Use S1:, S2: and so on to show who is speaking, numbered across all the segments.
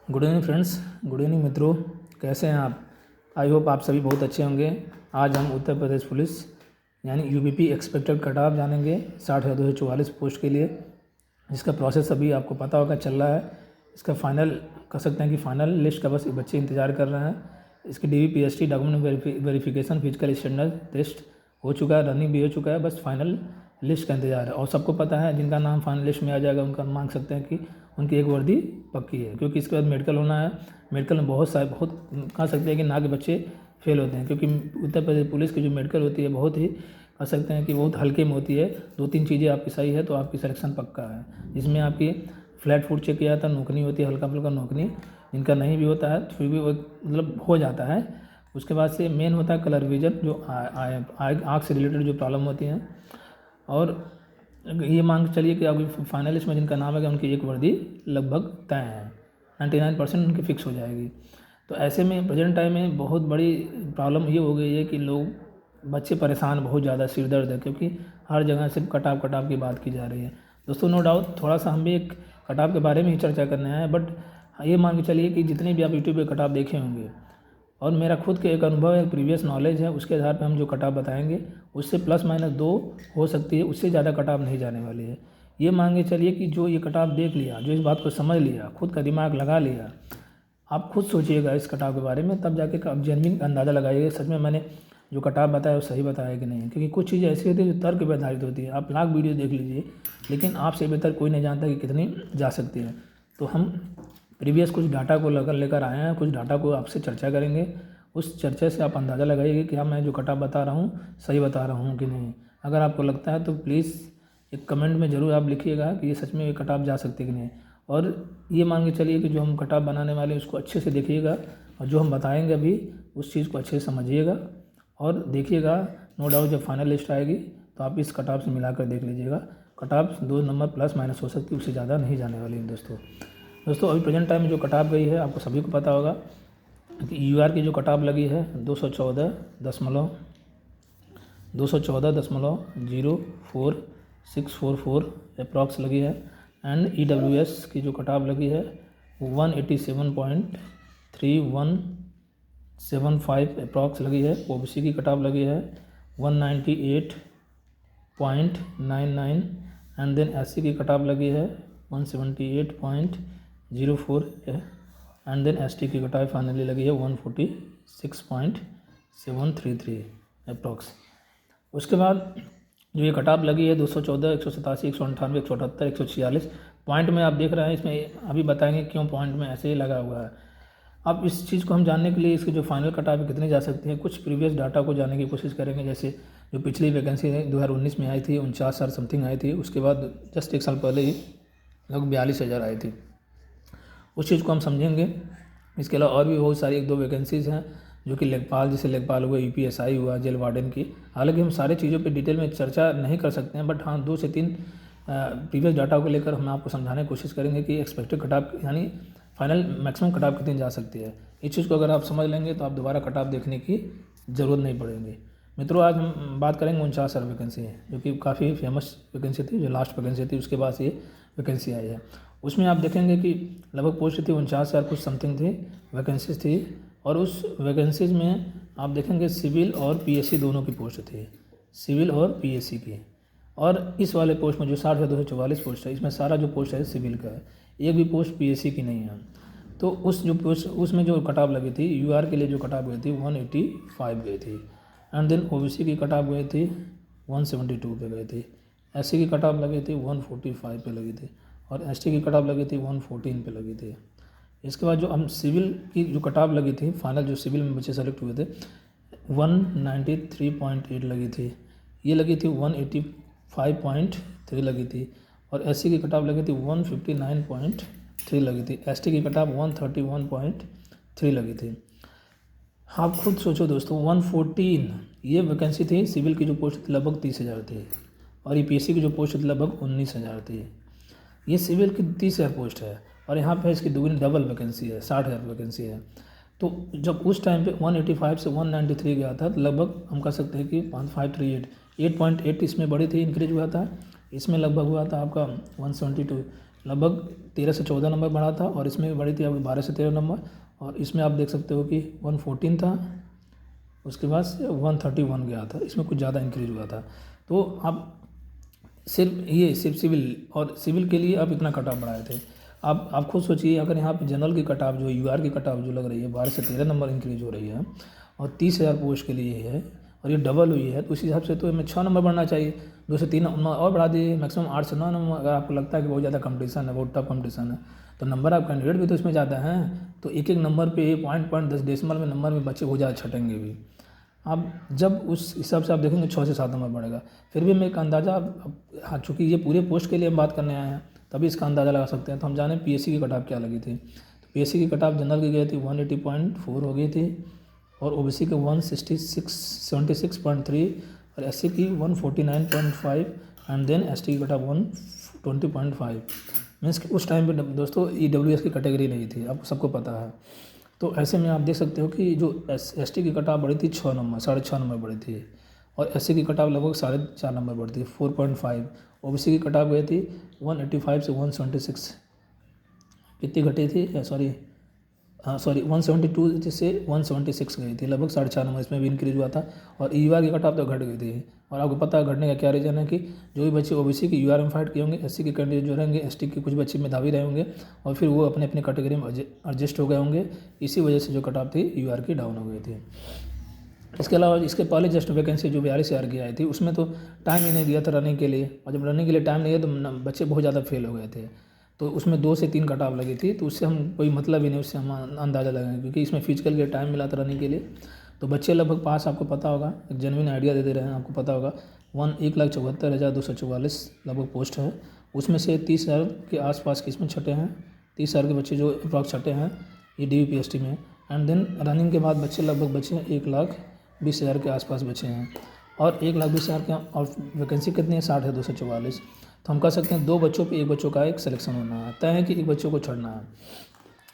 S1: Good evening friends, good evening मित्रों। कैसे हैं आप? आई होप आप सभी बहुत अच्छे होंगे। आज हम उत्तर प्रदेश पुलिस यानी यूपीपी एक्सपेक्टेड कट ऑफ जानेंगे 60,244 पोस्ट के लिए, जिसका प्रोसेस अभी आपको पता होगा चल रहा है। इसका फाइनल कह सकते हैं कि फाइनल लिस्ट का बस बच्चे इंतज़ार कर रहे हैं। इसकी DVPST document verification physical standard test हो चुका है, रनिंग भी हो चुका है, बस फाइनल लिस्ट का इंतज़ार है। और सबको पता है जिनका नाम फाइनल लिस्ट में आ जाएगा उनका मांग सकते हैं कि उनकी एक वर्दी पक्की है, क्योंकि इसके बाद मेडिकल होना है। मेडिकल में बहुत कह सकते हैं कि ना के बच्चे फेल होते हैं, क्योंकि उत्तर प्रदेश पुलिस की जो मेडिकल होती है बहुत ही कह सकते हैं कि बहुत हल्के में होती है। 2-3 चीज़ें आपकी सही है तो आपकी सिलेक्शन पक्का है। जिसमें आपकी फ्लैट फुट चेक किया जाता है, नौकरी होती है, हल्का फुल्का नौकरी। जिनका नहीं भी होता है फिर भी वो मतलब हो जाता है। उसके बाद से मेन होता है कलर विजन, जो आँख से रिलेटेड जो प्रॉब्लम होती हैं। और ये मान के चलिए कि अभी फाइनलिस्ट में जिनका नाम है उनकी एक वर्दी लगभग तय है, 99% उनकी फिक्स हो जाएगी। तो ऐसे में प्रेजेंट टाइम में बहुत बड़ी प्रॉब्लम ये हो गई है कि लोग बच्चे परेशान बहुत ज़्यादा, सिर दर्द है, क्योंकि हर जगह सिर्फ कटाव की बात की जा रही है। दोस्तों नो डाउट थोड़ा सा हम भी एक कटाव के बारे में ही चर्चा करने आए, बट ये मान के चलिए कि जितने भी आप यूट्यूब पे कटाव देखे होंगे और मेरा खुद के एक अनुभव है, प्रीवियस नॉलेज है, उसके आधार पर हम जो कटाव बताएंगे उससे ±2 हो सकती है, उससे ज़्यादा कटाव नहीं जाने वाली है। ये मान के चलिए कि जो ये कटाव देख लिया, जो इस बात को समझ लिया, खुद का दिमाग लगा लिया, आप खुद सोचिएगा इस कटाव के बारे में, तब जाके आप जेन्युइन अंदाज़ा लगाइएगा सच में मैंने जो कटाव बताया वो सही बताया कि नहीं। क्योंकि कुछ चीज़ें ऐसी होती है जो तर्क पे आधारित होती है। आप लाख वीडियो देख लीजिए, लेकिन आपसे बेहतर कोई नहीं जानता कि कितनी जा सकती है। तो हम प्रीवियस कुछ डाटा को लेकर आए हैं, कुछ डाटा को आपसे चर्चा करेंगे। उस चर्चा से आप अंदाज़ा लगाइए कि हाँ मैं जो कटाव बता रहा हूँ सही बता रहा हूँ कि नहीं। अगर आपको लगता है तो प्लीज़ एक कमेंट में ज़रूर आप लिखिएगा कि ये सच में ये कटाव जा सकते कि नहीं। और ये मान के चलिए कि जो हम कटाव बनाने वाले हैं उसको अच्छे से देखिएगा, और जो हम बताएंगे अभी उस चीज़ को अच्छे से समझिएगा और देखिएगा। नो डाउट जब फाइनल लिस्ट आएगी तो आप इस कटाव से मिलाकर देख लीजिएगा। कटाव 2 नंबर ± हो सकती है, उससे ज़्यादा नहीं जाने वाली है। दोस्तों अभी प्रेजेंट टाइम में जो कटाव गई है आपको सभी को पता होगा कि UR की जो कटाव लगी है 214.04644 अप्रॉक्स लगी है। एंड EWS की जो कटाव लगी है 187.3175 अप्रॉक्स लगी है। OBC की कटाव लगी है 198.99 एंड देन SC की कटाव लगी है 178.04 एंड देन ST की कटाव फाइनली लगी है 146.733 अप्रॉक्स। उसके बाद जो ये कटाव लगी है 214, 187, 198, 178, 146 पॉइंट में आप देख रहे हैं। इसमें अभी बताएंगे क्यों पॉइंट में ऐसे ही लगा हुआ है। अब इस चीज़ को हम जानने के लिए इसकी जो फाइनल कटाव कितनी जा सकती है, कुछ प्रीवियस डाटा को जानने की कोशिश करेंगे। जैसे जो पिछली वैकेंसी 2019 में आई थी 49,000 समथिंग आई थी, उसके बाद जस्ट एक साल पहले ही लगभग 42,000 आई थी। उस चीज़ को हम समझेंगे। इसके अलावा और भी बहुत सारी 1-2 वैकेंसीज़ हैं जो कि लेखपाल, जैसे लेखपाल हुआ, UPSI हुआ, जेल वार्डन की। हालांकि हम सारी चीज़ों पे डिटेल में चर्चा नहीं कर सकते हैं, बट हाँ 2 से 3 प्रीवियस डाटा को लेकर हम आपको समझाने की कोशिश करेंगे कि एक्सपेक्टेड कटाव यानी फाइनल मैक्सिमम कटाव कितनी जा सकती है। इस चीज़ को अगर आप समझ लेंगे तो आप दोबारा कटाव देखने की ज़रूरत नहीं पड़ेगी। मित्रों आज हम बात करेंगे 49,000 वैकेंसी है, जो कि काफ़ी फेमस वैकेंसी थी, जो लास्ट वैकेंसी थी, उसके बाद ये वैकेंसी आई है। उसमें आप देखेंगे कि लगभग पोस्ट थी 49,000 कुछ समथिंग थी, वैकेंसीज थी। और उस वैकेंसीज में आप देखेंगे सिविल और PSC दोनों की पोस्ट थी, सिविल और PSC की। और इस वाले पोस्ट में जो 60,244 पोस्ट है, इसमें सारा जो पोस्ट है सिविल का है, एक भी पोस्ट PSC की नहीं है। तो उस जो पोस्ट उसमें जो कटाव लगी थी UR के लिए जो कटाव गई थी 185 गई थी। एंड देन OBC की कटाव गई थी 172 पे गई थी। SC की कटाव लगी थी 145 पे लगी थी, और ST की कटाव लगी थी 114 पे लगी थी। इसके बाद जो हम सिविल की जो कटाव लगी थी, फाइनल जो सिविल में बच्चे सेलेक्ट हुए थे 193.8 लगी थी, ये लगी थी 185.3 लगी थी। और SC की कटाव लगी थी 159.3 लगी थी। ST की कटाव 131.3 लगी थी। आप खुद सोचो दोस्तों, 114 ये वैकेंसी थी। सिविल की जो पोस्ट थी लगभग 30,000 थी, और ये PSC की जो पोस्ट थी लगभग 19,000 थी। ये सिविल की 30,000 पोस्ट है, और यहाँ पे इसकी दुगनी डबल वैकेंसी है, 60,000 वैकेंसी है। तो जब उस टाइम पे 185 से 193 गया था, तो लगभग हम कह सकते हैं कि 538 8.8 इसमें बड़ी थी, इंक्रीज हुआ था। इसमें लगभग हुआ था आपका 172, लगभग 13 से 14 नंबर बढ़ा था, और इसमें भी बढ़ी थी आपकी 12 से 13 नंबर, और इसमें आप देख सकते हो कि 114 था, उसके बाद से 131 गया था, इसमें कुछ ज़्यादा इंक्रीज हुआ था। तो आप सिर्फ सिविल और सिविल के लिए आप इतना कट ऑफ बढ़ाए थे। आप खुद सोचिए, अगर यहाँ पे जनरल की कट ऑफ जो यूआर की कट ऑफ जो लग रही है 12 से 13 नंबर इंक्रीज हो रही है, और 30,000 पोस्ट के लिए है, और ये डबल हुई है, तो उस हिसाब से तो हमें 6 नंबर बढ़ना चाहिए। 2 से 3 नंबर और बढ़ा दिए, मैक्सिमम 8 से 9 नंबर। अगर आपको लगता है कि बहुत ज़्यादा कंपटीशन है, बहुत टफ कंपटीशन है, तो नंबर ऑफ कैंडिडेट भी तो इसमें ज़्यादा हैं, तो एक एक नंबर पे पॉइंट 10 डेसिमल में नंबर में बच्चे बहुत ज़्यादा छटेंगे भी। आप जब उस हिसाब से आप देखेंगे 6 से 7 नंबर बढ़ेगा। फिर भी मैं एक अंदाज़ा, हाँ चूँकि ये पूरे पोस्ट के लिए हम बात करने आए हैं, तभी इसका अंदाज़ा लगा सकते हैं। तो हम जाने पीएससी की कट ऑफ क्या लगी थी। तो पीएससी की कट ऑफ जनरल की गई थी 180.4 हो गई थी, और ओबीसी के 76.3, और एससी की 149.5, एंड देन एसटी की कट ऑफ 120.5। मीन्स कि उस टाइम पे दोस्तों ईडब्ल्यूएस की कैटेगरी नहीं थी, आपको सबको पता है। तो ऐसे में आप देख सकते हो कि जो एसटी की कट ऑफ बढ़ी थी 6 नंबर, 6.5 नंबर बढ़ी थी, और एससी की कट ऑफ लगभग 4.5 नंबर बढ़ी थी, 4.5। ओबीसी की कट ऑफ गई थी 185 से 176, कितनी घटी थी, सॉरी 172 से 176 गई थी, लगभग 4.5 नंबर इसमें भी इंक्रीज हुआ था। और यूआर की कट ऑफ तो घट गई थी, और आपको पता है घटने का क्या रीज़न है कि जो भी बच्चे ओबीसी की यूआर में फाइट किए होंगे, एससी के कैंडिडेट जो रहेंगे, एसटी के कुछ बच्चे मेधावी रहे होंगे, और फिर वो अपने अपने कैटेगरी में एडजस्ट हो गए होंगे, इसी वजह से जो कट ऑफ थी यूआर की डाउन हो गई थी। इसके अलावा इसके पहले जस्ट वैकेंसी जो 42,000 की आई थी, उसमें तो टाइम ही नहीं दिया था रनिंग के लिए, और जब रनिंग के लिए टाइम नहीं है तो बच्चे बहुत ज़्यादा फेल हो गए थे। तो उसमें 2 से 3 कट ऑफ लगी थी, तो उससे हम कोई मतलब ही नहीं, उससे हम अंदाज़ा लगाएंगे, क्योंकि इसमें फिजिकल के टाइम मिला था रनिंग के लिए। तो बच्चे लगभग पास, आपको पता होगा, एक जेन्युइन आइडिया दे रहे हैं, आपको पता होगा 1,74,244 लगभग पोस्ट है। उसमें से 30,000 के आसपास के इसमें छटे हैं, 30,000 के बच्चे जो अप्रॉक्स छटे हैं ये DVPST में। एंड देन रनिंग के बाद बच्चे लगभग बचे हैं 1,20,000 के आसपास बचे हैं, और 1,20,000 के, और वैकेंसी कितनी है 60 है 244। तो हम कह सकते हैं 2 बच्चों पे एक बच्चों का एक सिलेक्शन होना है, तय है कि एक बच्चों को छोड़ना है।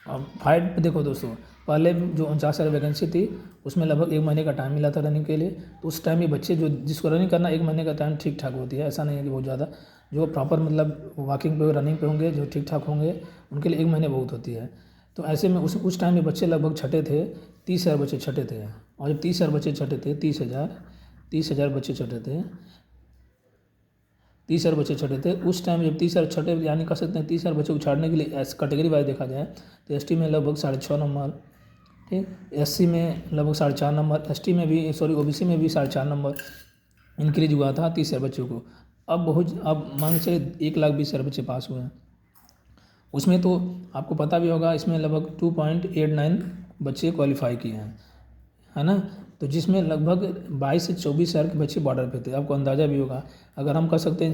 S1: अब फाइट पे देखो दोस्तों, पहले जो 49,000 वैकेंसी थी उसमें लगभग 1 महीने का टाइम मिला था रनिंग के लिए, तो उस टाइम ये बच्चे जो जिसको रनिंग करना 1 महीने का टाइम ठीक ठाक होती है, ऐसा नहीं है कि बहुत ज़्यादा। जो प्रॉपर मतलब वॉकिंग पे रनिंग पे होंगे, जो ठीक ठाक होंगे, उनके लिए 1 महीने बहुत होती है। तो ऐसे में उस टाइम में बच्चे लगभग छठे थे, 30,000 बच्चे छठे थे, और जब 30,000 बच्चे छठे थे, 30,000 बच्चे छठे थे, 30,000 बच्चे छठे थे उस टाइम, जब 30,000 छठे, यानी कह सकते हैं 30,000 बच्चे को छाड़ने के लिए ऐसे कैटेगरी वाइज देखा जाए तो एसटी में लगभग 6.5 नंबर, ठीक, एससी में लगभग 4.5 नंबर, एसटी में भी, सॉरी ओबीसी में भी 4.5 नंबर इंक्रीज हुआ था 30,000 बच्चों को। अब मान के चलिए 1,20,000 बच्चे पास हुए हैं, उसमें तो आपको पता भी होगा इसमें लगभग 2.89 बच्चे क्वालिफाई किए हैं, है ना। तो जिसमें लगभग 22 से 24,000 के बच्चे बॉर्डर पे थे, आपको अंदाज़ा भी होगा। अगर हम कह सकते हैं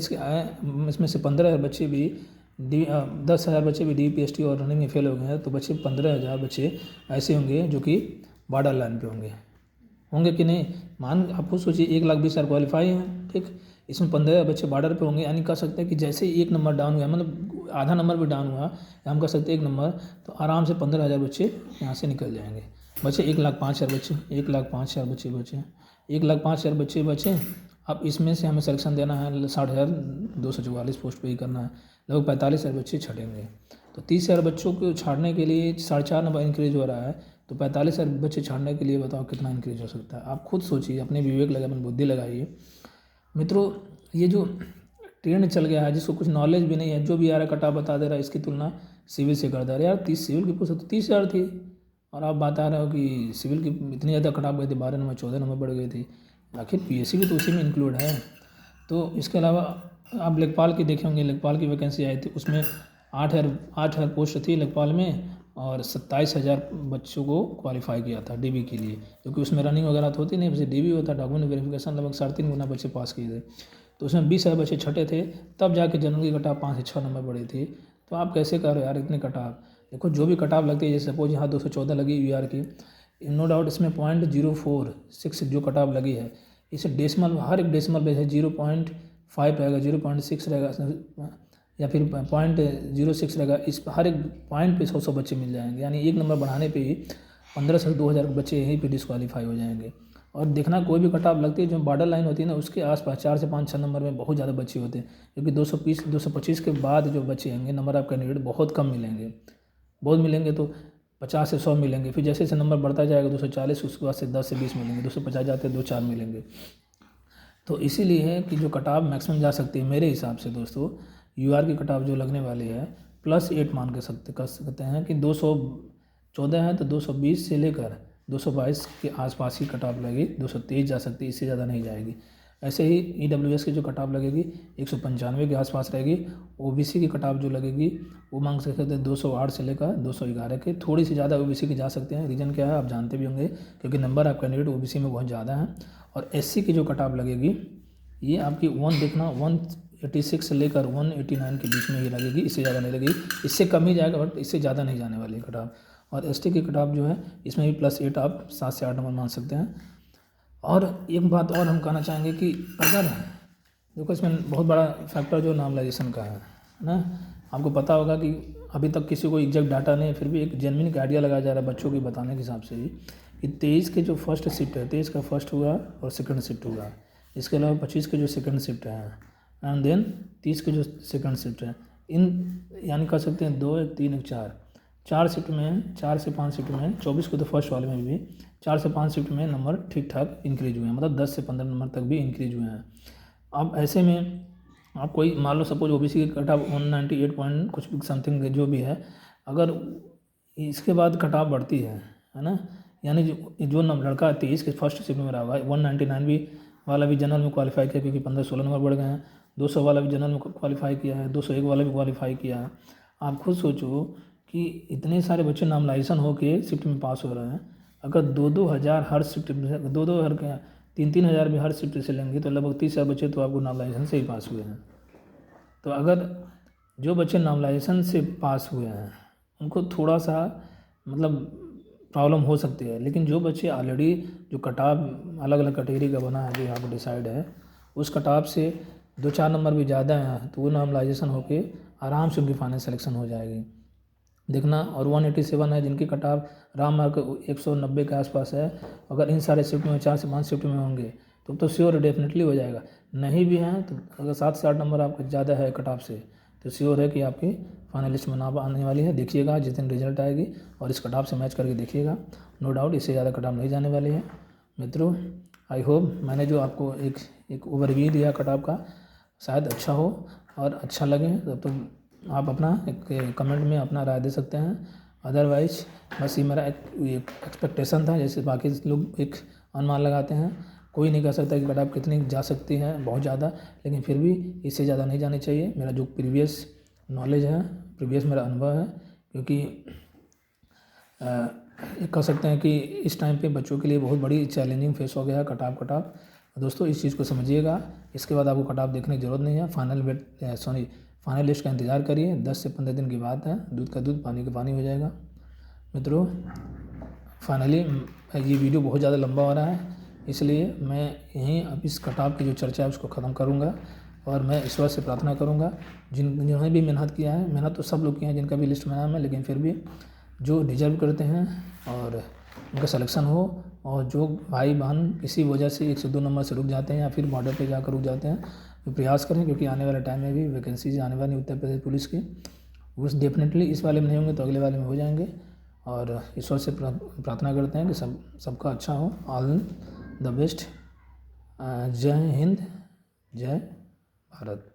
S1: इसमें से 15,000 बच्चे भी 10,000 बच्चे भी DVPST और रनिंग में फेल हो गए हैं, तो बच्चे 15,000 बच्चे ऐसे होंगे जो कि बॉर्डर लाइन पे होंगे कि नहीं। आप खुद सोचिए 1,20,000 क्वालिफाई हैं, ठीक, इसमें 15,000 बच्चे बॉर्डर पे होंगे, यानी कह सकते हैं कि जैसे ही 1 नंबर डाउन हुआ, मतलब आधा नंबर भी डाउन हुआ, हम कह सकते हैं 1 नंबर, तो आराम से 15,000 बच्चे यहाँ से निकल जाएंगे। बचे 1,05,000 बच्चे, 1,05,000 बच्चे बचे, 1,05,000 बच्चे बचे। अब इसमें से हमें सिलेक्शन देना है 60,244 पोस्ट पे ही करना है, लगभग 45,000 बच्चे छटेंगे। तो 30,000 बच्चों को छाड़ने के लिए 4.5 नंबर इंक्रीज हो रहा है, तो 45,000 बच्चे छाड़ने के लिए बताओ कितना इंक्रीज हो सकता है। आप खुद सोचिए, अपने विवेक लगाइए, अपनी बुद्धि लगाइए मित्रों। ये जो ट्रेंड चल गया है, जिसको कुछ नॉलेज भी नहीं है, जो भी आ रहा है कटा बता दे रहा है, इसकी तुलना सिविल से कर दे रहा है। यार 30 सिविल की पोस्ट तो 30,000 थी, और आप बता रहे हो कि सिविल की इतनी ज़्यादा कट ऑफ गई थी, 12 नंबर 14 नंबर बढ़ गई थी। आखिर पीएससी भी तो उसी में इंक्लूड है। तो इसके अलावा आप लेखपाल की देखे होंगे, लेखपाल की वैकेंसी आई थी, उसमें 8,000 पोस्ट थी लेखपाल में, और 27,000 बच्चों को क्वालिफाई किया था डीबी के लिए, क्योंकि उसमें रनिंग वगैरह तो होती नहीं, बस डीबी होता, डॉक्यूमेंट वेरिफिकेशन, लगभग 3.5 गुना बच्चे पास किए थे। तो उसमें 20,000 बच्चे छठे थे, तब जाके जनरल की कट ऑफ 5 से 6 नंबर बढ़ी थी। तो आप कैसे कर रहे हो यार इतने कट ऑफ। देखो जो भी कट ऑफ लगती है, जैसे सपोज यहाँ 214 लगी यूआर की, नो डाउट इसमें 0.046 जो कट ऑफ लगी है, इसे डेसिमल, हर एक डेसिमल पे है 0.5 रहेगा, 0.6 रहेगा, या फिर 0.06 रहेगा। इस हर एक पॉइंट पे 100 बच्चे मिल जाएंगे, यानी 1 नंबर बढ़ाने पे ही 15 से 2,000 बच्चे यहीं पे डिस्क्वालीफाई हो जाएंगे। और देखना कोई भी कट ऑफ लगती है जो बॉर्डर लाइन होती है ना, उसके आसपास 4 से 5 6 नंबर में बहुत ज़्यादा बच्चे होते हैं, क्योंकि 225 के बाद जो बच्चे होंगे नंबर ऑफ कैंडिडेट बहुत कम मिलेंगे, बहुत मिलेंगे तो 50 से 100 मिलेंगे, फिर जैसे जैसे नंबर बढ़ता जाएगा 240, उसके बाद से 10 से 20 मिलेंगे, 250 जाते 2-4 मिलेंगे। तो इसीलिए है कि जो कट ऑफ मैक्सिमम जा सकती है मेरे हिसाब से दोस्तों, यूआर की कट ऑफ जो लगने वाली है +8 मान के कर सकते हैं कि 214 है तो 220 से लेकर 222 के आसपास ही कट ऑफ लगेगी, 223 जा सकती है, इससे ज़्यादा नहीं जाएगी। ऐसे ही ईडब्ल्यूएस की जो कट ऑफ लगेगी 195 के आसपास रहेगी। ओबीसी की कट ऑफ जो लगेगी वो मांग सकते हैं 208 से लेकर 211 के, थोड़ी सी ज़्यादा ओबीसी की जा सकते हैं। रीज़न क्या है आप जानते भी होंगे, क्योंकि नंबर ऑफ कैंडिडेट ओबीसी में बहुत ज़्यादा है। और एससी की जो कट ऑफ लगेगी ये आपकी देखना 186 से लेकर 189 के बीच में ही लगेगी, इससे ज़्यादा नहीं लगेगी, इससे कम ही जाएगा बट इससे ज़्यादा नहीं जाने वाली कट ऑफ। और एसटी की कट ऑफ जो है इसमें भी +8 आप 7 से 8 नंबर मान सकते हैं। और एक बात और हम कहना चाहेंगे कि अगर देखो इसमें बहुत बड़ा फैक्टर जो नॉर्मलाइजेशन का है ना, आपको पता होगा कि अभी तक किसी को एग्जैक्ट डाटा नहीं है, फिर भी एक जेन्युइन आइडिया लगाया जा रहा है बच्चों के बताने के हिसाब से ही कि 23 के जो फर्स्ट शिफ्ट है, 23 का फर्स्ट हुआ और सेकंड शिफ्ट हुआ, इसके अलावा 25 के जो सेकंड शिफ्ट है एंड देन 30 के जो सेकंड शिफ्ट है, इन यानी कह सकते हैं 2 1 3 1 4 शिफ्ट में, 4 से 5 शिफ्ट में, 24 को तो फर्स्ट वाले में भी 4 से 5 शिफ्ट में नंबर ठीक ठाक इंक्रीज हुए हैं, मतलब 10 से 15 नंबर तक भी इंक्रीज हुए हैं। अब ऐसे में आप कोई मान लो सपोज ओबीसी की कट ऑफ 198 पॉइंट कुछ भी समथिंग जो भी है, अगर इसके बाद कट ऑफ बढ़ती है ना, यानी जो लड़का 23 के फर्स्ट शिफ्ट में रहा हुआ है 199 भी वाला भी जनरल में क्वालिफाई किया, क्योंकि 15-16 नंबर बढ़ गए हैं, 200 वाला भी जनरल में क्वालिफाई किया है, 201 वाला भी क्वालिफाई किया है। आप खुद सोचो कि इतने सारे बच्चे नॉर्मलाइजेशन होके शिफ्ट में पास हो रहे हैं, अगर 2-2 हज़ार हर शिफ्ट में, 2-2 हज़ार क्या 3-3 हज़ार भी हर शिफ्ट से लेंगे तो लगभग 30 हज़ार बच्चे तो आपको नॉर्मलाइजेशन से ही पास हुए हैं। तो अगर जो बच्चे नॉर्मलाइजेशन से पास हुए हैं उनको थोड़ा सा मतलब प्रॉब्लम हो सकती है, लेकिन जो बच्चे ऑलरेडी जो कट ऑफ अलग अलग कैटेगरी का बना है जो यहाँ पर डिसाइड है, उस कट ऑफ से 2-4 नंबर भी ज़्यादा हैं तो वो नॉर्मलाइजेशन होके आराम से उनकी फाइनल सिलेक्शन हो जाएगी। देखना, और 187 है जिनकी कट ऑफ राम मार्क 190 के आसपास है, अगर इन सारे शिफ्ट में 4 से 5 शिफ्ट में होंगे तो श्योर डेफिनेटली हो जाएगा। नहीं भी हैं तो अगर 7 से 8 नंबर आपका ज़्यादा है कट ऑफ से तो श्योर है कि आपकी फाइनलिस्ट में नाम आने वाली है। देखिएगा जिस दिन रिजल्ट आएगी और इस कट ऑफ से मैच करके देखिएगा, नो डाउट इससे ज़्यादा कट ऑफ नहीं जाने वाली है। मित्रों आई होप मैंने जो आपको एक ओवरव्यू दिया कट ऑफ का शायद अच्छा हो और अच्छा लगे, तो आप अपना एक कमेंट में अपना राय दे सकते हैं। अदरवाइज बस ये मेरा एक एक्सपेक्टेशन था, जैसे बाकी लोग एक अनुमान लगाते हैं, कोई नहीं कह सकता कि कट ऑफ कितनी जा सकती है, बहुत ज़्यादा, लेकिन फिर भी इससे ज़्यादा नहीं जानी चाहिए। मेरा जो प्रीवियस नॉलेज है, प्रीवियस मेरा अनुभव है, क्योंकि कह सकते हैं कि इस टाइम पे बच्चों के लिए बहुत बड़ी चैलेंजिंग फेस हो गया है कट ऑफ। दोस्तों इस चीज़ को समझिएगा, इसके बाद आपको कट ऑफ देखने की ज़रूरत नहीं है। फाइनल लिस्ट का इंतज़ार करिए, 10 से 15 दिन की बात है, दूध का दूध पानी का पानी हो जाएगा। मित्रों फाइनली ये वीडियो बहुत ज़्यादा लंबा हो रहा है, इसलिए मैं यहीं अब इस कट ऑफ की जो चर्चा है उसको ख़त्म करूँगा और मैं ईश्वर से प्रार्थना करूँगा जिन्होंने भी मेहनत किया है, मेहनत तो सब लोग किए हैं जिनका भी लिस्ट में नाम है, लेकिन फिर भी जो डिजर्व करते हैं और उनका सिलेक्शन हो, और जो भाई बहन किसी वजह से 1 से 2 नंबर से रुक जाते हैं या फिर बॉर्डर पे जाकर रुक जाते हैं तो प्रयास करें, क्योंकि आने वाले टाइम में भी वैकेंसीज आने वाली उत्तर प्रदेश पुलिस की, वो डेफिनेटली इस वाले में नहीं होंगे तो अगले वाले में हो जाएंगे। और ईश्वर से प्रार्थना करते हैं कि सबका अच्छा हो। All the best. जय हिंद, जय भारत।